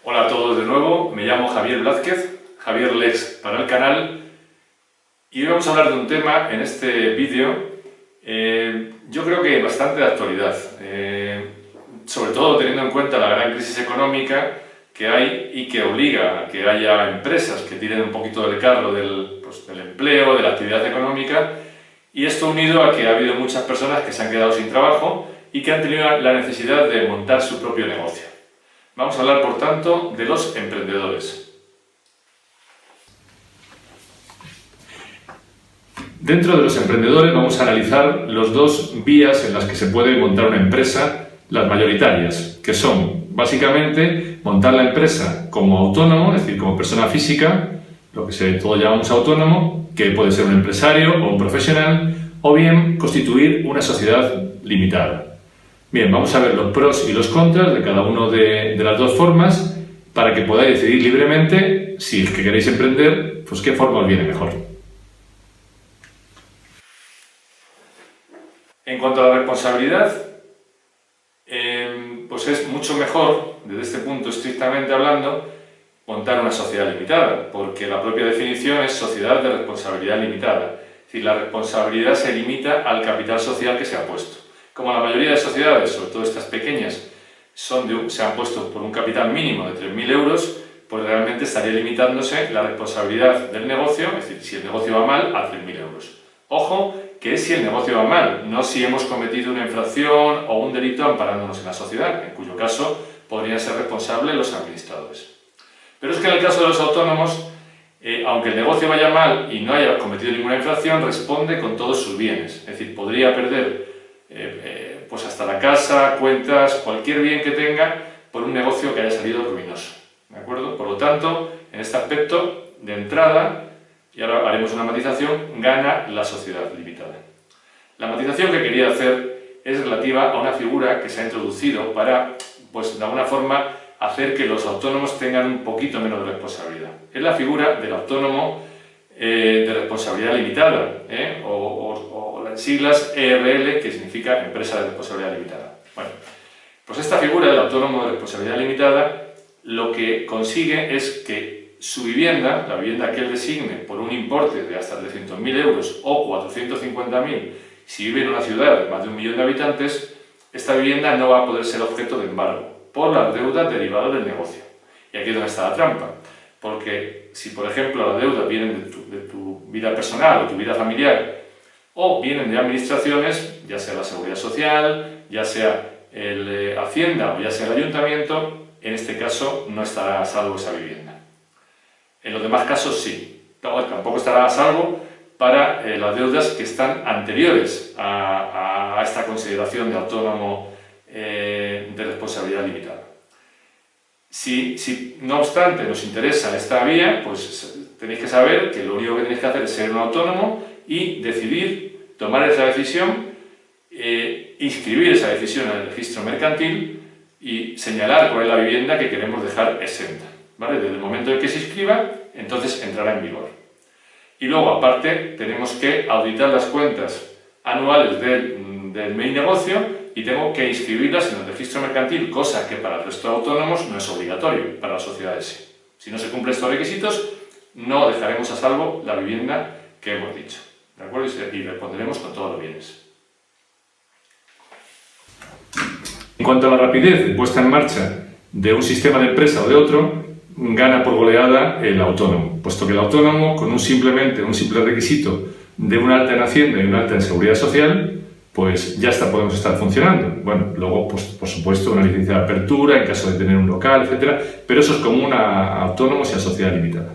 Hola a todos de nuevo, me llamo Javier Blázquez, Javier Lex para el canal, y hoy vamos a hablar de un tema en este vídeo, yo creo que bastante de actualidad, sobre todo teniendo en cuenta la gran crisis económica que hay y que obliga a que haya empresas que tiren un poquito del carro del empleo, de la actividad económica, y esto unido a que ha habido muchas personas que se han quedado sin trabajo y que han tenido la necesidad de montar su propio negocio. Vamos a hablar, por tanto, de los emprendedores. Dentro de los emprendedores vamos a analizar las dos vías en las que se puede montar una empresa, las mayoritarias, que son, básicamente, montar la empresa como autónomo, es decir, como persona física, lo que todos llamamos autónomo, que puede ser un empresario o un profesional, o bien constituir una sociedad limitada. Bien, vamos a ver los pros y los contras de cada una de las dos formas para que podáis decidir libremente, si es que queréis emprender, pues qué forma os viene mejor. En cuanto a la responsabilidad, pues es mucho mejor, desde este punto estrictamente hablando, montar una sociedad limitada, porque la propia definición es sociedad de responsabilidad limitada. Es decir, la responsabilidad se limita al capital social que se ha puesto. Como la mayoría de sociedades, sobre todo estas pequeñas, se han puesto por un capital mínimo de 3.000 euros, pues realmente estaría limitándose la responsabilidad del negocio, es decir, si el negocio va mal, a 3.000 euros. Ojo, que es si el negocio va mal, no si hemos cometido una infracción o un delito amparándonos en la sociedad, en cuyo caso podrían ser responsables los administradores. Pero es que en el caso de los autónomos, aunque el negocio vaya mal y no haya cometido ninguna infracción, responde con todos sus bienes, es decir, podría perder pues hasta la casa, cuentas, cualquier bien que tenga por un negocio que haya salido ruinoso, ¿de acuerdo? Por lo tanto, en este aspecto, de entrada, y ahora haremos una matización, gana la sociedad limitada. La matización que quería hacer es relativa a una figura que se ha introducido para, pues de alguna forma, hacer que los autónomos tengan un poquito menos de responsabilidad. Es la figura del autónomo de responsabilidad limitada, o las siglas ERL, que significa Empresa de Responsabilidad Limitada. Bueno, pues esta figura del autónomo de responsabilidad limitada lo que consigue es que su vivienda, la vivienda que él designe por un importe de hasta 300.000 euros o 450.000, si vive en una ciudad de más de 1 millón de habitantes, esta vivienda no va a poder ser objeto de embargo por las deudas derivadas del negocio. Y aquí es donde está la trampa. Porque si, por ejemplo, las deudas vienen de tu vida personal o tu vida familiar o vienen de administraciones, ya sea la Seguridad Social, ya sea el Hacienda o ya sea el Ayuntamiento, en este caso no estará a salvo esa vivienda. En los demás casos sí. Tampoco estará a salvo para las deudas que están anteriores a esta consideración de autónomo de responsabilidad limitada. Si no obstante nos interesa esta vía, pues tenéis que saber que lo único que tenéis que hacer es ser un autónomo y decidir, tomar esa decisión, inscribir esa decisión en el registro mercantil y señalar cuál es la vivienda que queremos dejar exenta, ¿vale? Desde el momento en que se inscriba, entonces entrará en vigor. Y luego, aparte, tenemos que auditar las cuentas anuales del main negocio y tengo que inscribirlas en el registro mercantil, cosa que para el resto de autónomos no es obligatorio, para las sociedades sí. Si no se cumplen estos requisitos, no dejaremos a salvo la vivienda que hemos dicho, ¿de acuerdo? Y responderemos con todos los bienes. En cuanto a la rapidez de puesta en marcha de un sistema de empresa o de otro, gana por goleada el autónomo, puesto que el autónomo, con un simple requisito de un alta en Hacienda y un alta en Seguridad Social, pues ya podemos estar funcionando. Bueno, luego, pues, por supuesto, una licencia de apertura en caso de tener un local, etcétera, pero eso es común a autónomos y a sociedad limitada.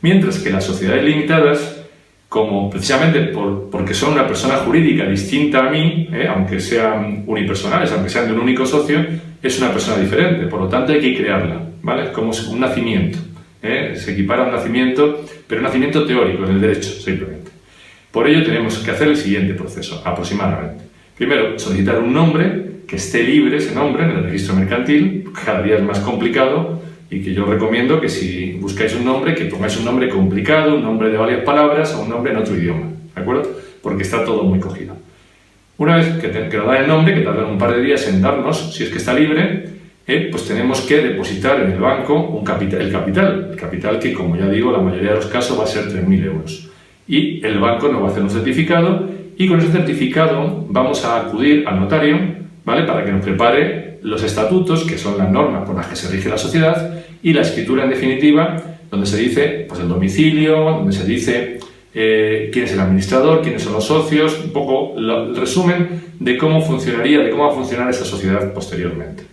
Mientras que las sociedades limitadas, como precisamente porque son una persona jurídica distinta a mí, aunque sean unipersonales, aunque sean de un único socio, es una persona diferente, por lo tanto hay que crearla, ¿vale? Es como un nacimiento, se equipara a un nacimiento, pero un nacimiento teórico, en el derecho, simplemente. Por ello tenemos que hacer el siguiente proceso, aproximadamente. Primero, solicitar un nombre, que esté libre ese nombre en el registro mercantil, cada día es más complicado, y que yo recomiendo que si buscáis un nombre, que pongáis un nombre complicado, un nombre de varias palabras o un nombre en otro idioma, ¿de acuerdo? Porque está todo muy cogido. Una vez que nos da el nombre, que tardan un par de días en darnos, si es que está libre, pues tenemos que depositar en el banco el capital que, como ya digo, la mayoría de los casos va a ser 3.000 euros. Y el banco nos va a hacer un certificado y con ese certificado vamos a acudir al notario, ¿vale?, para que nos prepare los estatutos, que son las normas por las que se rige la sociedad, y la escritura en definitiva, donde se dice pues, el domicilio, donde se dice quién es el administrador, quiénes son los socios, un poco el resumen de cómo funcionaría, de cómo va a funcionar esa sociedad posteriormente.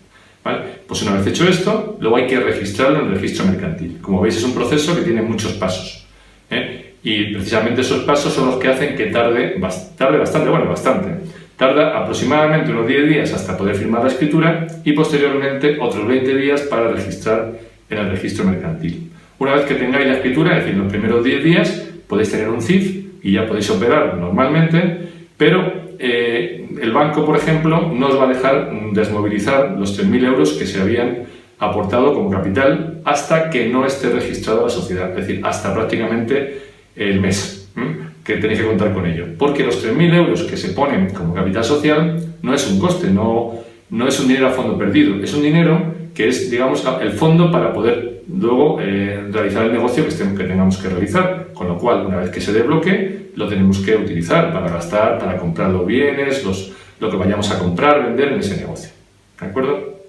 ¿Vale? Pues una vez hecho esto, luego hay que registrarlo en el registro mercantil. Como veis, es un proceso que tiene muchos pasos, y precisamente esos pasos son los que hacen que tarde bastante. Tarda aproximadamente unos 10 días hasta poder firmar la escritura y posteriormente otros 20 días para registrar en el registro mercantil. Una vez que tengáis la escritura, es decir, los primeros 10 días, podéis tener un CIF y ya podéis operar normalmente, pero el banco, por ejemplo, no os va a dejar desmovilizar los 3.000 euros que se habían aportado como capital hasta que no esté registrada la sociedad, es decir, hasta prácticamente el mes que tenéis que contar con ello. Porque los 3.000 euros que se ponen como capital social no es un coste, no es un dinero a fondo perdido, es un dinero que es, digamos, el fondo para poder luego realizar el negocio que tengamos que realizar, con lo cual, una vez que se desbloquee, lo tenemos que utilizar para gastar, para comprar los bienes, lo que vayamos a comprar, vender en ese negocio. ¿De acuerdo?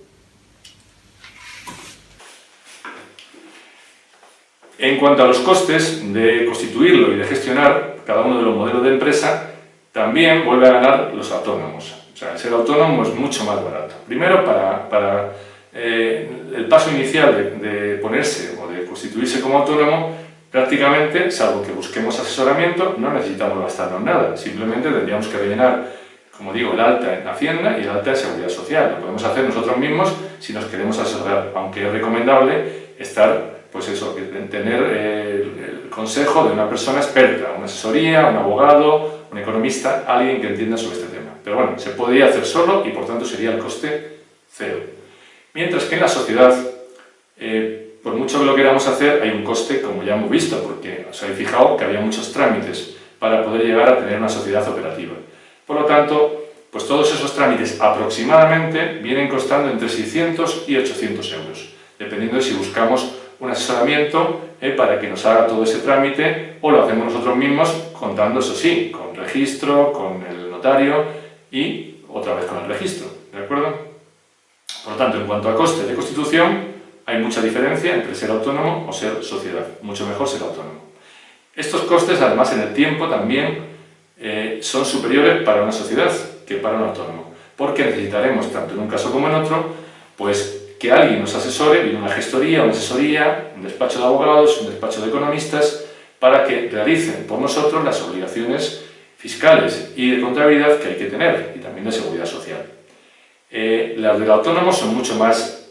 En cuanto a los costes de constituirlo y de gestionar cada uno de los modelos de empresa, también vuelve a ganar los autónomos. O sea, ser autónomo es mucho más barato. Primero, para el paso inicial de ponerse o de constituirse como autónomo, prácticamente, salvo que busquemos asesoramiento, no necesitamos gastarnos nada. Simplemente tendríamos que rellenar, como digo, el alta en Hacienda y el alta en Seguridad Social. Lo podemos hacer nosotros mismos si nos queremos asesorar, aunque es recomendable estar, pues eso, tener el consejo de una persona experta, una asesoría, un abogado, un economista, alguien que entienda sobre este tema. Pero bueno, se podría hacer solo y por tanto sería el coste cero. Mientras que en la sociedad, por mucho que lo queramos hacer, hay un coste, como ya hemos visto, porque os habéis fijado que había muchos trámites para poder llegar a tener una sociedad operativa. Por lo tanto, pues todos esos trámites aproximadamente vienen costando entre 600 y 800 euros, dependiendo de si buscamos un asesoramiento para que nos haga todo ese trámite o lo hacemos nosotros mismos, contando, eso sí, con registro, con el notario y otra vez con el registro, ¿de acuerdo? Por lo tanto, en cuanto a coste de constitución, hay mucha diferencia entre ser autónomo o ser sociedad. Mucho mejor ser autónomo. Estos costes, además, en el tiempo también son superiores para una sociedad que para un autónomo, porque necesitaremos, tanto en un caso como en otro, pues que alguien nos asesore, bien una gestoría, una asesoría, un despacho de abogados, un despacho de economistas, para que realicen por nosotros las obligaciones fiscales y de contabilidad que hay que tener, y también de seguridad social. Las del autónomo son mucho más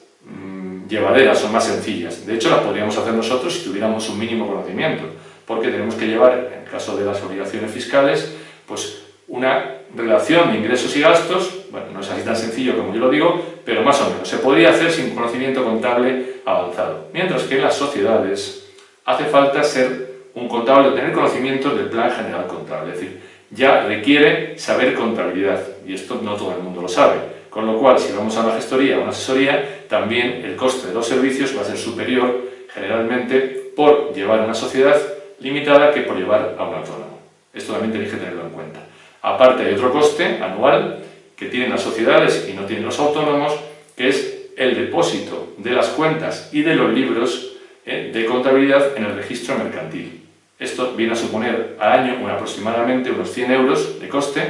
llevaderas, son más sencillas. De hecho, las podríamos hacer nosotros si tuviéramos un mínimo conocimiento, porque tenemos que llevar, en el caso de las obligaciones fiscales, pues una relación de ingresos y gastos. Bueno, no es así tan sencillo como yo lo digo, pero más o menos. Se podría hacer sin conocimiento contable avanzado. Mientras que en las sociedades hace falta ser un contable o tener conocimientos del plan general contable. Es decir, ya requiere saber contabilidad, y esto no todo el mundo lo sabe. Con lo cual, si vamos a una gestoría o una asesoría, también el coste de los servicios va a ser superior, generalmente, por llevar una sociedad limitada que por llevar a un autónomo. Esto también tenéis que tenerlo en cuenta. Aparte, hay otro coste anual que tienen las sociedades y no tienen los autónomos, que es el depósito de las cuentas y de los libros de contabilidad en el registro mercantil. Esto viene a suponer al año aproximadamente unos 100 euros de coste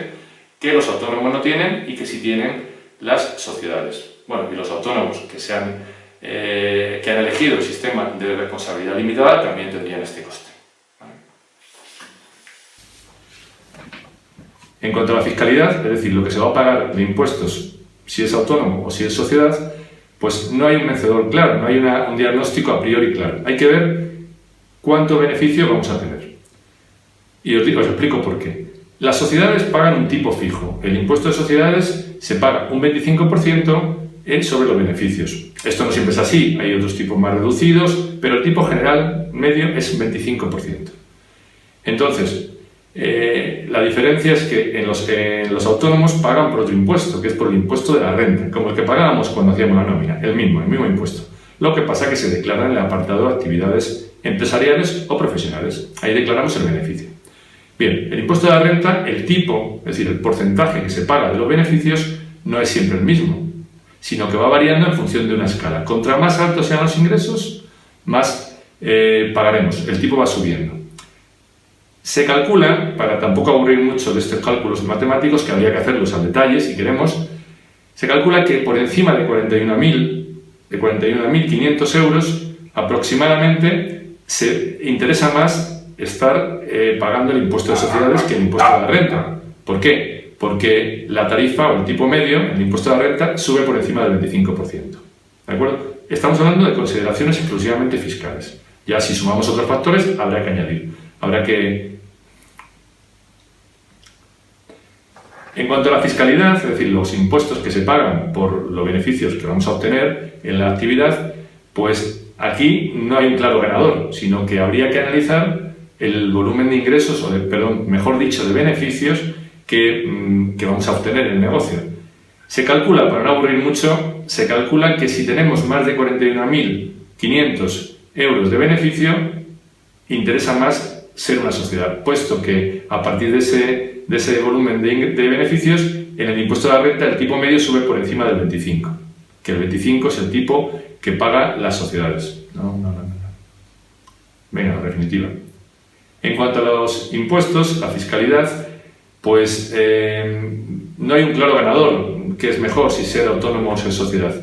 que los autónomos no tienen y que sí tienen las sociedades. Bueno, y los autónomos que han elegido el sistema de responsabilidad limitada también tendrían este coste. ¿Vale? En cuanto a la fiscalidad, es decir, lo que se va a pagar de impuestos si es autónomo o si es sociedad, pues no hay un vencedor claro, no hay un diagnóstico a priori claro. Hay que ver cuánto beneficio vamos a tener. Y os explico por qué. Las sociedades pagan un tipo fijo. El impuesto de sociedades se paga un 25% sobre los beneficios. Esto no siempre es así, hay otros tipos más reducidos, pero el tipo general medio es un 25%. Entonces, La diferencia es que en los autónomos pagan por otro impuesto, que es por el impuesto de la renta, como el que pagábamos cuando hacíamos la nómina, el mismo impuesto. Lo que pasa es que se declara en el apartado de actividades empresariales o profesionales. Ahí declaramos el beneficio. Bien, el impuesto de la renta, el tipo, es decir, el porcentaje que se paga de los beneficios, no es siempre el mismo, sino que va variando en función de una escala. Contra más altos sean los ingresos, más pagaremos, el tipo va subiendo. Se calcula, para tampoco aburrir mucho de estos cálculos matemáticos, que habría que hacerlos al detalle si queremos, se calcula que por encima de 41.500 euros aproximadamente se interesa más estar pagando el impuesto de sociedades que el impuesto de la renta. ¿Por qué? Porque la tarifa o el tipo medio, el impuesto de la renta, sube por encima del 25%. ¿De acuerdo? Estamos hablando de consideraciones exclusivamente fiscales. Ya si sumamos otros factores, habrá que añadir. Habrá que... En cuanto a la fiscalidad, es decir, los impuestos que se pagan por los beneficios que vamos a obtener en la actividad, pues aquí no hay un claro ganador, sino que habría que analizar el volumen de ingresos, mejor dicho, de beneficios que vamos a obtener en el negocio. Se calcula, para no aburrir mucho, se calcula que si tenemos más de 41.500 euros de beneficio, interesa más ser una sociedad, puesto que a partir de ese volumen de beneficios, en el impuesto de la renta el tipo medio sube por encima del 25, que el 25 es el tipo que pagan las sociedades. No. Venga, la definitiva. En cuanto a los impuestos, la fiscalidad, pues no hay un claro ganador, que es mejor si ser autónomo o ser sociedad,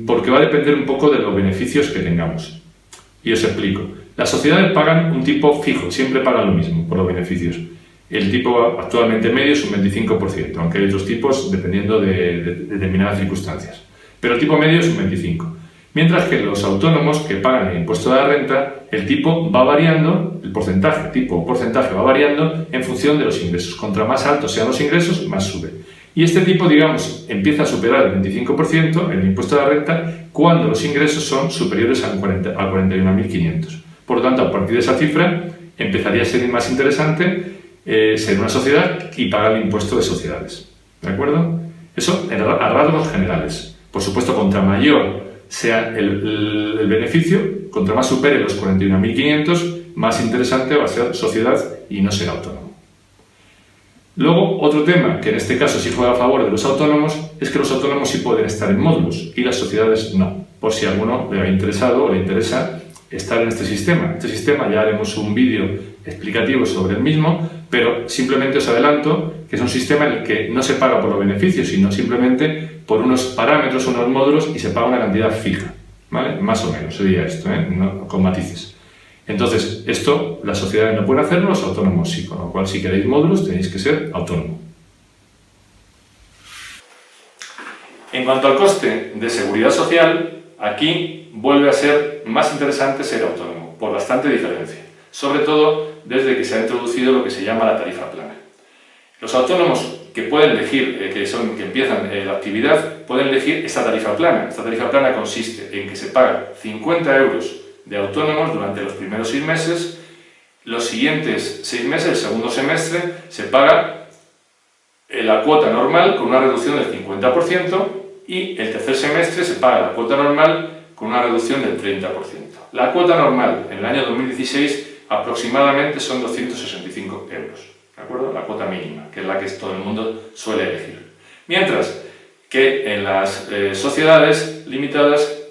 porque va a depender un poco de los beneficios que tengamos. Y os explico. Las sociedades pagan un tipo fijo, siempre pagan lo mismo por los beneficios. El tipo actualmente medio es un 25%, aunque hay otros tipos dependiendo de determinadas circunstancias. Pero el tipo medio es un 25%. Mientras que los autónomos que pagan el impuesto de la renta, el tipo va variando, el porcentaje va variando en función de los ingresos. Contra más altos sean los ingresos, más sube. Y este tipo, digamos, empieza a superar el 25%, el impuesto de la renta, cuando los ingresos son superiores a 41.500. Por lo tanto, a partir de esa cifra, empezaría a ser más interesante ser una sociedad y pagar el impuesto de sociedades. ¿De acuerdo? Eso a rasgos generales. Por supuesto, contra mayor sea el beneficio, contra más supere los 41.500, más interesante va a ser sociedad y no ser autónomo. Luego, otro tema que en este caso sí juega a favor de los autónomos es que los autónomos sí pueden estar en módulos y las sociedades no, por si a alguno le ha interesado o le interesa estar en este sistema. Este sistema ya haremos un vídeo explicativo sobre el mismo, pero simplemente os adelanto que es un sistema en el que no se paga por los beneficios, sino simplemente por unos parámetros, unos módulos, y se paga una cantidad fija, ¿vale? Más o menos sería esto, no, con matices. Entonces, esto las sociedades no pueden hacerlo, los autónomos sí, con lo cual si queréis módulos tenéis que ser autónomo. En cuanto al coste de seguridad social, aquí vuelve a ser más interesante ser autónomo, por bastante diferencia, sobre todo desde que se ha introducido lo que se llama la tarifa plana. Los autónomos que pueden elegir, que empiezan la actividad, pueden elegir esta tarifa plana. Esta tarifa plana consiste en que se pagan 50 euros de autónomos durante los primeros 6 meses, los siguientes 6 meses, el segundo semestre, se paga la cuota normal con una reducción del 50% y el tercer semestre se paga la cuota normal con una reducción del 30%. La cuota normal en el año 2016 aproximadamente son 265 euros, ¿de acuerdo? La cuota mínima, que es la que todo el mundo suele elegir. Mientras que en las sociedades limitadas,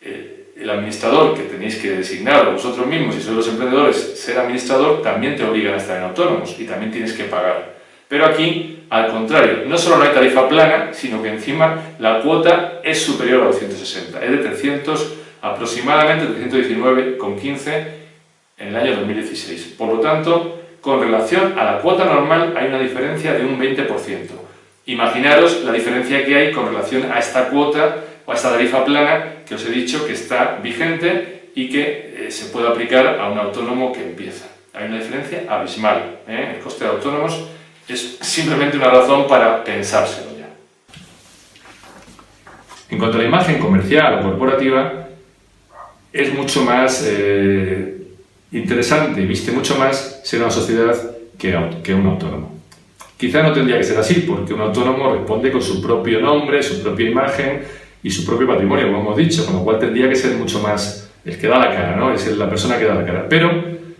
el administrador que tenéis que designar vosotros mismos, si sois los emprendedores, ser administrador, también te obligan a estar en autónomos y también tienes que pagar. Pero aquí, al contrario, no solo no hay tarifa plana, sino que encima la cuota es superior a 260, es de 300, aproximadamente 319,15 en el año 2016. Por lo tanto, con relación a la cuota normal hay una diferencia de un 20%. Imaginaros la diferencia que hay con relación a esta cuota o a esta tarifa plana que os he dicho que está vigente y que se puede aplicar a un autónomo que empieza. Hay una diferencia abismal. El coste de autónomos es simplemente una razón para pensárselo ya. En cuanto a la imagen comercial o corporativa, es mucho más interesante y viste mucho más ser una sociedad que un autónomo. Quizá no tendría que ser así, porque un autónomo responde con su propio nombre, su propia imagen y su propio patrimonio, como hemos dicho, con lo cual tendría que ser mucho más el que da la cara, ¿no? Es la persona que da la cara. Pero,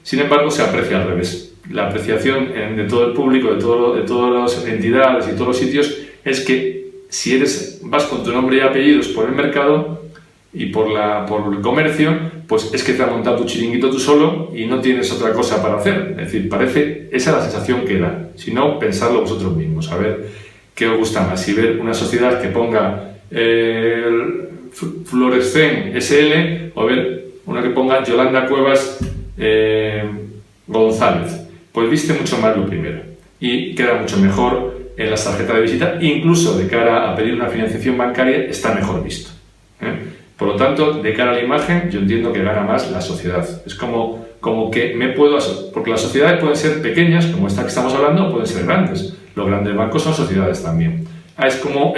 sin embargo, se aprecia al revés. La apreciación de todo el público, de todas las entidades y todos los sitios, es que si vas con tu nombre y apellidos por el mercado y por el comercio, pues es que te has montado tu chiringuito tú solo y no tienes otra cosa para hacer. Es decir, esa es la sensación que da. Si no, pensadlo vosotros mismos, a ver qué os gusta más. Si ver una sociedad que ponga Florescen SL o ver una que ponga Yolanda Cuevas González. Pues viste mucho más lo primero y queda mucho mejor en las tarjetas de visita, incluso de cara a pedir una financiación bancaria está mejor visto. Por lo tanto, de cara a la imagen, yo entiendo que gana más la sociedad. Es como que porque las sociedades pueden ser pequeñas, como esta que estamos hablando, o pueden ser grandes. Los grandes bancos son sociedades también. Es como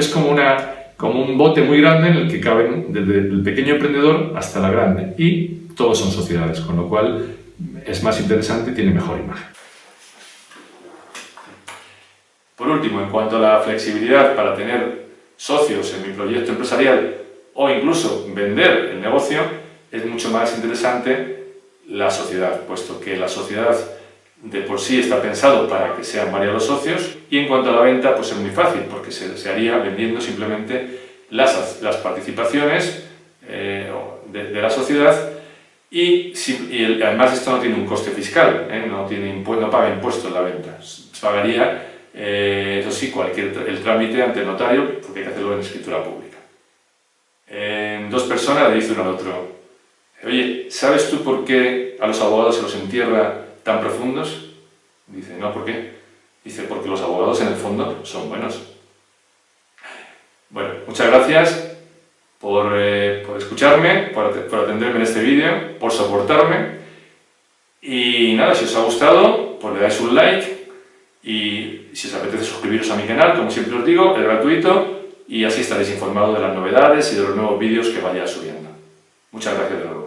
un bote muy grande en el que caben desde el pequeño emprendedor hasta la grande. Y todos son sociedades, con lo cual es más interesante y tiene mejor imagen. Por último, en cuanto a la flexibilidad para tener socios en mi proyecto empresarial o incluso vender el negocio, es mucho más interesante la sociedad, puesto que la sociedad de por sí está pensado para que sean varios los socios, y en cuanto a la venta, pues es muy fácil, porque se haría vendiendo simplemente las participaciones de la sociedad, y además esto no tiene un coste fiscal, no paga impuestos la venta, pagaría, eso sí, el trámite ante el notario, porque hay que hacerlo en escritura pública. Dos personas le dicen uno al otro: oye, ¿sabes tú por qué a los abogados se los entierra tan profundos? Dice, no, ¿por qué? Dice, porque los abogados en el fondo son buenos. Bueno, muchas gracias por escucharme, por atenderme en este vídeo, por soportarme. Y nada, si os ha gustado, pues le dais un like. Y si os apetece suscribiros a mi canal, como siempre os digo, es gratuito. Y así estaréis informados de las novedades y de los nuevos vídeos que vaya subiendo. Muchas gracias de nuevo.